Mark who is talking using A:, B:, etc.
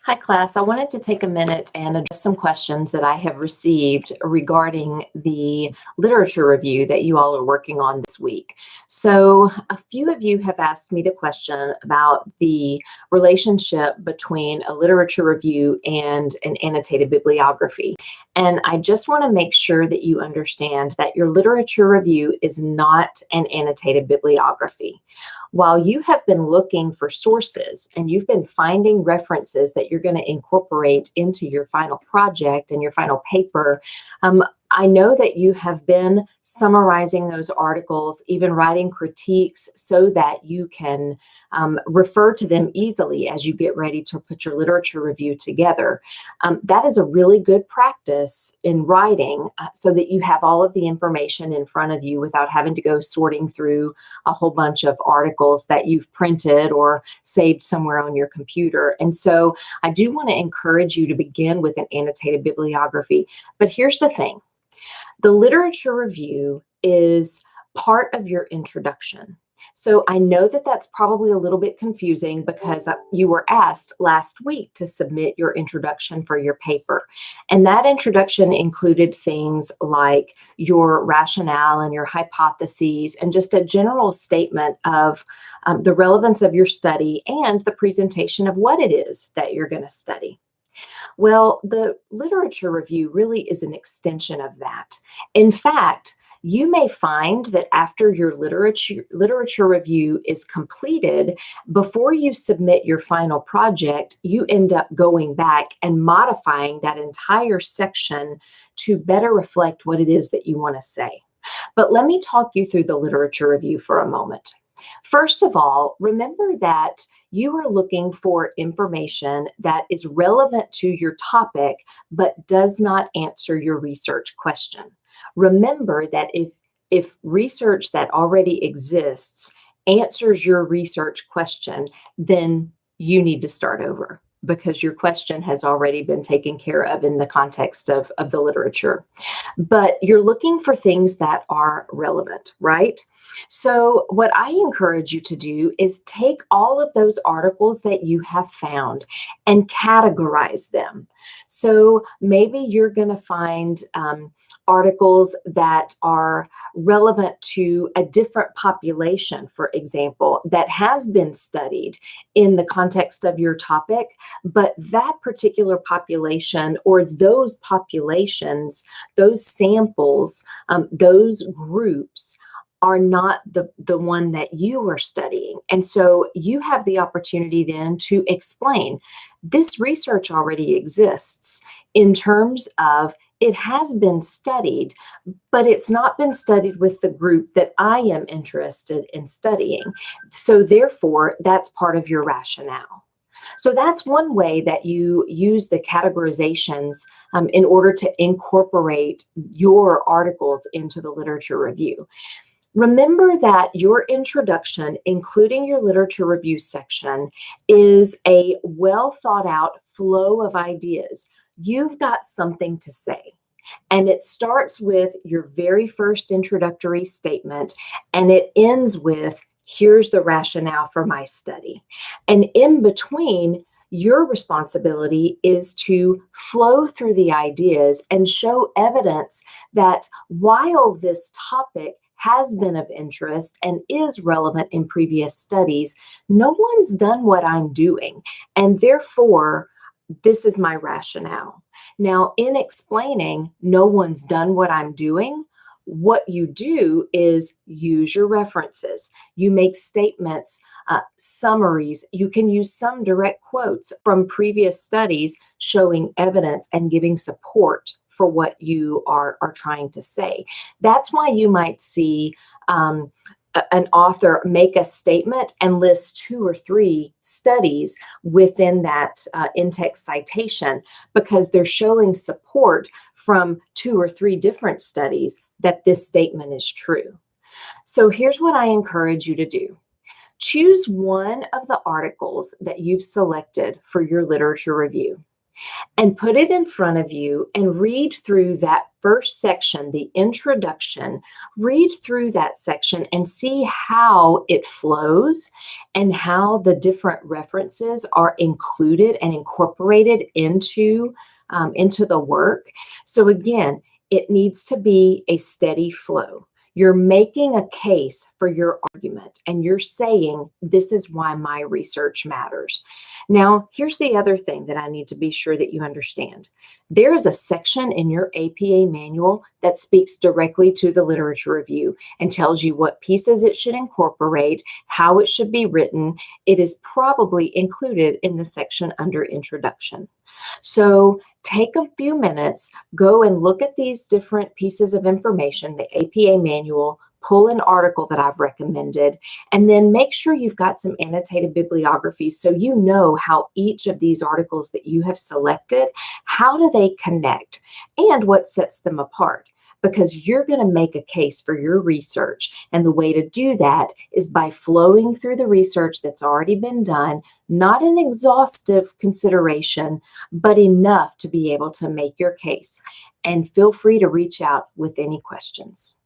A: Hi, class. I wanted to take a minute and address some questions that I have received regarding the literature review that you all are working on this week. So, a few of you have asked me the question about the relationship between a literature review and an annotated bibliography. And I just want to make sure that you understand that your literature review is not an annotated bibliography. While you have been looking for sources and you've been finding references that you're going to incorporate into your final project and your final paper, I know that you have been summarizing those articles, even writing critiques so that you can refer to them easily as you get ready to put your literature review together. That is a really good practice in writing so that you have all of the information in front of you without having to go sorting through a whole bunch of articles that you've printed or saved somewhere on your computer. And so I do want to encourage you to begin with an annotated bibliography. But here's the thing. The literature review is part of your introduction. So I know that that's probably a little bit confusing because you were asked last week to submit your introduction for your paper. And that introduction included things like your rationale and your hypotheses and just a general statement of the relevance of your study and the presentation of what it is that you're going to study. Well, the literature review really is an extension of that. In fact, you may find that after your literature review is completed, before you submit your final project, you end up going back and modifying that entire section to better reflect what it is that you want to say. But let me talk you through the literature review for a moment. First of all, remember that you are looking for information that is relevant to your topic, but does not answer your research question. Remember that if research that already exists answers your research question, then you need to start over because your question has already been taken care of in the context of the literature. But you're looking for things that are relevant, right? So, what I encourage you to do is take all of those articles that you have found and categorize them. So, maybe you're going to find articles that are relevant to a different population, for example, that has been studied in the context of your topic, but that particular population or those populations, those samples, those groups are not the one that you are studying. And so you have the opportunity then to explain this research already exists in terms of it has been studied, but it's not been studied with the group that I am interested in studying. So therefore, that's part of your rationale. So that's one way that you use the categorizations in order to incorporate your articles into the literature review. Remember that your introduction, including your literature review section, is a well thought out flow of ideas. You've got something to say. And it starts with your very first introductory statement, and it ends with, here's the rationale for my study. And in between, your responsibility is to flow through the ideas and show evidence that while this topic has been of interest and is relevant in previous studies, no one's done what I'm doing. And therefore, this is my rationale. Now, in explaining no one's done what I'm doing, what you do is use your references. You make statements, summaries. You can use some direct quotes from previous studies showing evidence and giving support for what you are trying to say. That's why you might see an author make a statement and list 2 or 3 studies within that in-text citation because they're showing support from 2 or 3 different studies that this statement is true. So here's what I encourage you to do. Choose one of the articles that you've selected for your literature review. and put it in front of you and read through that first section, the introduction. Read through that section and see how it flows and how the different references are included and incorporated into the work. So again, it needs to be a steady flow. You're making a case for your argument and you're saying, this is why my research matters. Now, here's the other thing that I need to be sure that you understand. There is a section in your APA manual that speaks directly to the literature review and tells you what pieces it should incorporate, how it should be written. It is probably included in the section under introduction. So take a few minutes, go and look at these different pieces of information, the APA manual, pull an article that I've recommended, and then make sure you've got some annotated bibliography so you know how each of these articles that you have selected, how do they connect and what sets them apart. Because you're going to make a case for your research. And the way to do that is by flowing through the research that's already been done, not an exhaustive consideration, but enough to be able to make your case. And feel free to reach out with any questions.